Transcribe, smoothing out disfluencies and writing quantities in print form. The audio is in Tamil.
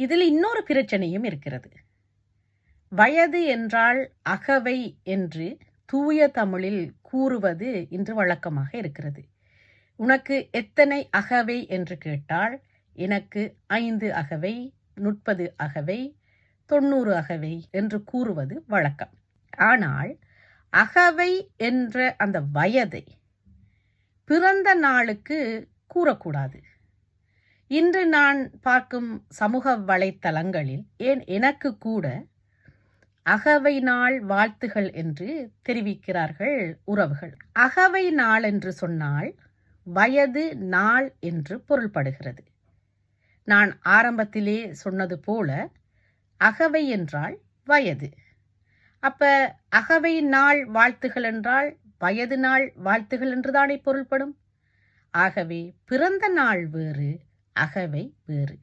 இதில் இன்னொரு பிரச்சனையும் இருக்கிறது. வயது என்றால் அகவை என்று தூய தமிழில் கூறுவது இன்று வழக்கமாக இருக்கிறது. உனக்கு எத்தனை அகவை என்று கேட்டால் எனக்கு 5 அகவை, 30 அகவை, 90 அகவை என்று கூறுவது வழக்கம். ஆனால் அகவை என்ற அந்த வயதை பிறந்த நாளுக்கு கூறக்கூடாது. இன்று நான் பார்க்கும் சமூக வலைத்தளங்களில் ஏன் எனக்கு கூட அகவை நாள் வாழ்த்துகள் என்று தெரிவிக்கிறார்கள் உறவுகள். அகவை நாள் என்று சொன்னால் வயது நாள் என்று பொருள்படுகிறது. நான் ஆரம்பத்திலே சொன்னது போல அகவை என்றால் வயது. அப்ப அகவை நாள் வாழ்த்துகள் என்றால் வயது நாள் வாழ்த்துகள் என்றுதானே பொருள்படும். ஆகவே பிறந்த நாள் வேறு, அகவை வேறு.